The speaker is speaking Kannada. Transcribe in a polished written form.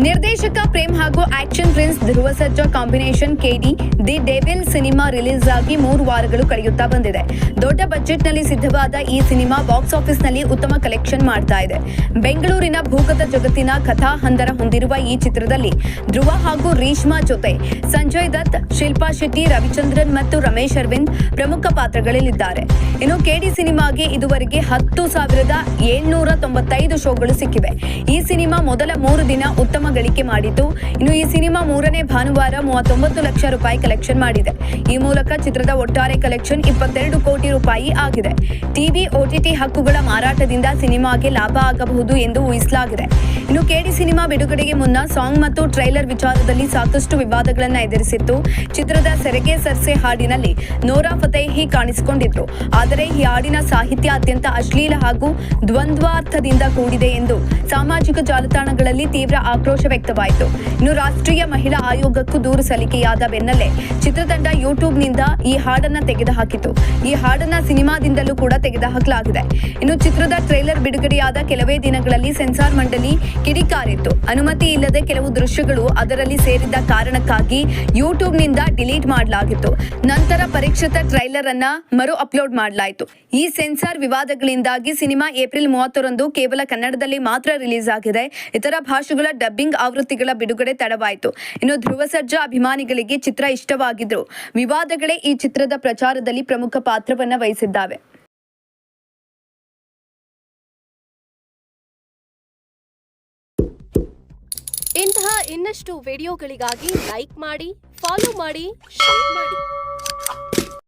ನಿರ್ದೇಶಕ ಪ್ರೇಮ್ ಹಾಗೂ action prince Dhruva Sarja combination KD the devil cinema release ಆಗಿ 3 ವಾರಗಳು ಕಳೆಯುತ್ತಾ ಬಂದಿದೆ. ದೊಡ್ಡ ಬಜೆಟ್ ನಲ್ಲಿ ಸಿದ್ಧವಾದ ಈ ಸಿನಿಮಾ ಬಾಕ್ಸ್ ಆಫೀಸ್ ನಲ್ಲಿ ಉತ್ತಮ ಕಲೆಕ್ಷನ್ ಮಾಡ್ತಾ ಇದೆ. ಬೆಂಗಳೂರಿನ ಭೂಗತ ಜಗತ್ತಿನ ಕಥಾ ಹಂದರ ಹೊಂದಿರುವ ಈ ಚಿತ್ರದಲ್ಲಿ ಧ್ರುವ ಹಾಗೂ ರೇಷ್ಮಾ ಜೊತೆ ಸಂಜಯ್ ದತ್, ಶಿಲ್ಪಾ ಶೆಟ್ಟಿ, ರವಿಚಂದ್ರನ್ ಮತ್ತು ರಮೇಶ್ ಅರವಿಂದ್ ಪ್ರಮುಖ ಪಾತ್ರಗಳಲ್ಲಿದ್ದಾರೆ. ಇನ್ನು ಕೆಡಿ ಸಿನಿಮಾಗೆ ಇದುವರೆಗೆ 10,795 ಶೋಗಳು ಸಿಕ್ಕಿವೆ. ಈ ಸಿನಿಮಾ ಮೊದಲ 3 ದಿನ ಉತ್ತಮ ಗಳಿಕೆ ಮಾಡಿತು. ಇನ್ನು ಈ ಸಿನಿಮಾ 3ನೇ ಭಾನುವಾರ 39 ಲಕ್ಷ ರೂಪಾಯಿ ಕಲೆಕ್ಷನ್ ಮಾಡಿದೆ. ಈ ಮೂಲಕ ಚಿತ್ರದ ಒಟ್ಟಾರೆ ಕಲೆಕ್ಷನ್ 22 ಕೋಟಿ ರೂಪಾಯಿ ಆಗಿದೆ. ಟಿವಿ OTT ಹಕ್ಕುಗಳ ಮಾರಾಟದಿಂದ ಸಿನಿಮಾಗೆ ಲಾಭ ಆಗಬಹುದು ಎಂದು ಊಹಿಸಲಾಗಿದೆ. ಇನ್ನು ಕೆಡಿ ಸಿನಿಮಾ ಬಿಡುಗಡೆಗೆ ಮುನ್ನ ಸಾಂಗ್ ಮತ್ತು ಟ್ರೈಲರ್ ವಿಚಾರದಲ್ಲಿ ಸಾಕಷ್ಟು ವಿವಾದಗಳನ್ನು ಎದುರಿಸಿತ್ತು. ಚಿತ್ರದ ಸೆರೆಗೆ ಸರ್ಸೆ ಹಾಡಿನಲ್ಲಿ ನೋರಾ ಫತೇಹಿ ಕಾಣಿಸಿಕೊಂಡಿದ್ರು. ಆದರೆ ಈ ಹಾಡಿನ ಸಾಹಿತ್ಯ ಅತ್ಯಂತ ಅಶ್ಲೀಲ ಹಾಗೂ ದ್ವಂದ್ವಾರ್ಥದಿಂದ ಕೂಡಿದೆ ಎಂದು ಸಾಮಾಜಿಕ ಜಾಲತಾಣಗಳಲ್ಲಿ ತೀವ್ರ ಆಕ್ರೋಶ ವ್ಯಕ್ತವಾಯಿತು. ಇನ್ನು ರಾಷ್ಟ್ರೀಯ ಮಹಿಳಾ ಆಯೋಗಕ್ಕೂ ದೂರು ಸಲ್ಲಿಕೆಯಾದ ಬೆನ್ನಲ್ಲೇ ಚಿತ್ರತಂಡ ಯೂಟ್ಯೂಬ್ನಿಂದ ಈ ಹಾಡನ್ನ ತೆಗೆದುಹಾಕಿತು. ಈ ಹಾಡನ್ನ ಸಿನಿಮಾದಿಂದಲೂ ಕೂಡ ತೆಗೆದುಹಾಕಲಾಗಿದೆ. ಇನ್ನು ಚಿತ್ರದ ಟ್ರೈಲರ್ ಬಿಡುಗಡೆಯಾದ ಕೆಲವೇ ದಿನಗಳಲ್ಲಿ ಸೆನ್ಸಾರ್ ಮಂಡಳಿ ಕಿಡಿಕಾರಿತ್ತು. ಅನುಮತಿ ಇಲ್ಲದೆ ಕೆಲವು ದೃಶ್ಯಗಳು ಅದರಲ್ಲಿ ಸೇರಿದ್ದ ಕಾರಣಕ್ಕಾಗಿ ಯೂಟ್ಯೂಬ್ನಿಂದ ಡಿಲೀಟ್ ಮಾಡಲಾಗಿತ್ತು. ನಂತರ ಪರೀಕ್ಷಿತ ಟ್ರೈಲರ್ ಅನ್ನ ಮರು ಅಪ್ಲೋಡ್ ಮಾಡಲಾಯಿತು. ಈ ಸೆನ್ಸಾರ್ ವಿವಾದಗಳಿಂದಾಗಿ ಸಿನಿಮಾ ಏಪ್ರಿಲ್ 30ರಂದು ಕೇವಲ ಕನ್ನಡದಲ್ಲಿ ಮಾತ್ರ ರಿಲೀಸ್ ಆಗಿದೆ. ಇತರ ಭಾಷೆಗಳ ಡಬ್ಬಿಂಗ್ ಆವೃತ್ತಿಗಳ ಬಿಡುಗಡೆ ತಡವಾಯಿತು. ಇನ್ನು ಧ್ರುವ ಸರ್ಜಾ ಅಭಿಮಾನಿಗಳಿಗೆ ಚಿತ್ರ ಇಷ್ಟವಾಗಿದ್ರು. ವಿವಾದಗಳೇ ಈ ಚಿತ್ರದ ಪ್ರಚಾರದಲ್ಲಿ ಪ್ರಮುಖ ಪಾತ್ರವನ್ನ ವಹಿಸಿದ್ದಾವೆ. ಇಂತಹ ಇನ್ನಷ್ಟು ವಿಡಿಯೋಗಳಿಗಾಗಿ ಲೈಕ್ ಮಾಡಿ, ಫಾಲೋ ಮಾಡಿ, ಶೇರ್ ಮಾಡಿ.